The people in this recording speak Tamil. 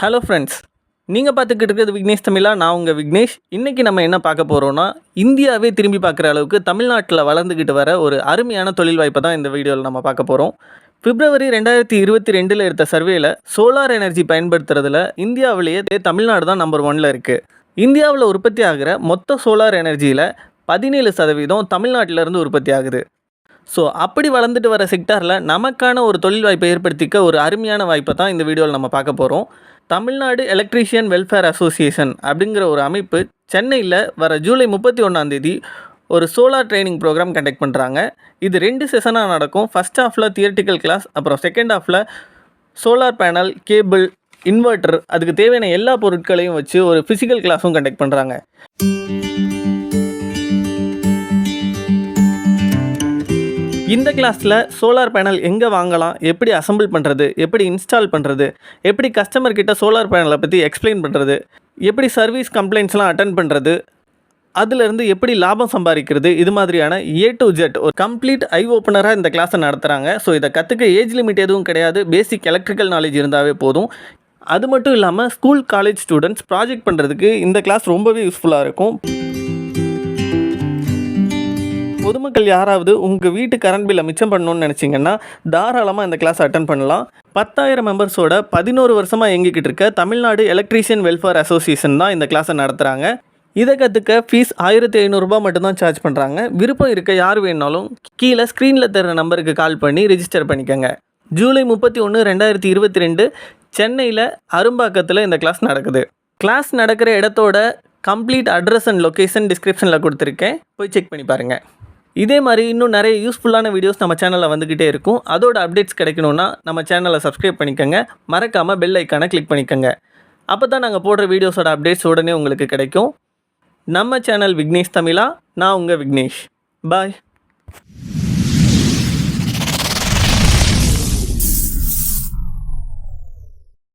ஹலோ ஃப்ரெண்ட்ஸ், நீங்கள் பார்த்துக்கிட்டு இருக்கிறது விக்னேஷ் தமிழா. நான் உங்கள் விக்னேஷ். இன்றைக்கி நம்ம என்ன பார்க்க போகிறோன்னா, இந்தியாவே திரும்பி பார்க்குற அளவுக்கு தமிழ்நாட்டில் வளர்ந்துக்கிட்டு வர ஒரு அருமையான தொழில் வாய்ப்பை தான் இந்த வீடியோவில் நம்ம பார்க்க போகிறோம். பிப்ரவரி 2022 எடுத்த சர்வேயில் சோலார் எனர்ஜி பயன்படுத்துறதுல இந்தியாவிலேயே தமிழ்நாடு தான் நம்பர் 1ல் இருக்குது. இந்தியாவில் உற்பத்தி ஆகிற மொத்த சோலார் எனர்ஜியில் 17% தமிழ்நாட்டிலேருந்து உற்பத்தி ஆகுது. ஸோ அப்படி வளர்ந்துட்டு வர செக்டாரில் நமக்கான ஒரு தொழில் வாய்ப்பை ஏற்படுத்திக்க ஒரு அருமையான வாய்ப்பை தான் இந்த வீடியோவில் நம்ம பார்க்க போகிறோம். தமிழ்நாடு எலக்ட்ரீஷியன் வெல்ஃபேர் அசோசியேஷன் அப்படிங்கிற ஒரு அமைப்பு சென்னையில் வர ஜூலை 31 ஒரு சோலார் ட்ரைனிங் ப்ரோக்ராம் கண்டக்ட் பண்ணுறாங்க. இது 2 செஷனாக நடக்கும். ஃபஸ்ட் ஹாஃபில் தியரிட்டிக்கல் கிளாஸ், அப்புறம் செகண்ட் ஹாஃபில் சோலார் பேனல், கேபிள், இன்வெர்ட்டர், அதுக்கு தேவையான எல்லா பொருட்களையும் வச்சு ஒரு ஃபிசிக்கல் கிளாஸும் கண்டக்ட் பண்ணுறாங்க. இந்த கிளாஸில் சோலார் பேனல் எங்கே வாங்கலாம், எப்படி அசம்பிள் பண்ணுறது, எப்படி இன்ஸ்டால் பண்ணுறது, எப்படி கஸ்டமர்கிட்ட சோலார் பேனலை பற்றி எக்ஸ்பிளைன் பண்ணுறது, எப்படி சர்வீஸ் கம்ப்ளைண்ட்ஸ்லாம் அட்டன் பண்ணுறது, அதிலிருந்து எப்படி லாபம் சம்பாதிக்கிறது, இது மாதிரியான A to Z ஒரு கம்ப்ளீட் ஐ ஓப்பனராக இந்த கிளாஸை நடத்துகிறாங்க. ஸோ இதை கற்றுக்க ஏஜ் லிமிட் எதுவும் கிடையாது. பேசிக் எலக்ட்ரிக்கல் நாலேஜ் இருந்தாவே போதும். அது மட்டும் இல்லாமல் ஸ்கூல், காலேஜ் ஸ்டூடெண்ட்ஸ் ப்ராஜெக்ட் பண்ணுறதுக்கு இந்த கிளாஸ் ரொம்பவே யூஸ்ஃபுல்லாக இருக்கும். பொதுமக்கள் யாராவது உங்கள் வீட்டு கரண்ட் பில்லை மிச்சம் பண்ணணும்னு நினச்சிங்கன்னா தாராளமாக இந்த கிளாஸ் அட்டன் பண்ணலாம். 10,000 மெம்பர்ஸோட 11 வருஷமாக இயங்கிக்கிட்டு இருக்க தமிழ்நாடு எலக்ட்ரீஷியன் வெல்ஃபேர் அசோசியேஷன் தான் இந்த கிளாஸை நடத்துகிறாங்க. இதை கற்றுக்க ஃபீஸ் 1,500 மட்டும்தான் சார்ஜ் பண்ணுறாங்க. விருப்பம் இருக்க யார் வேணாலும் கீழே ஸ்க்ரீனில் தர நம்பருக்கு கால் பண்ணி ரிஜிஸ்டர் பண்ணிக்கோங்க. ஜூலை 31, 2022 சென்னையில் அரும்பாக்கத்தில் இந்த கிளாஸ் நடக்குது. கிளாஸ் நடக்கிற இடத்தோட கம்ப்ளீட் அட்ரஸ் அண்ட் லொக்கேஷன் டிஸ்கிரிப்ஷனில் கொடுத்துருக்கேன், போய் செக் பண்ணி பாருங்கள். இதே மாதிரி இன்னும் நிறைய யூஸ்ஃபுல்லான வீடியோஸ் நம்ம சேனலில் வந்துக்கிட்டே இருக்கும். அதோட அப்டேட்ஸ் கிடைக்கணுன்னா நம்ம சேனலை சப்ஸ்கிரைப் பண்ணிக்கோங்க. மறக்காமல் பெல் ஐக்கானை கிளிக் பண்ணிக்கோங்க. அப்போ தான் நாங்கள் போடுற வீடியோஸோட அப்டேட்ஸ் உடனே உங்களுக்கு கிடைக்கும். நம்ம சேனல் விக்னேஷ் தமிழா. நான் உங்கள் விக்னேஷ். பாய்.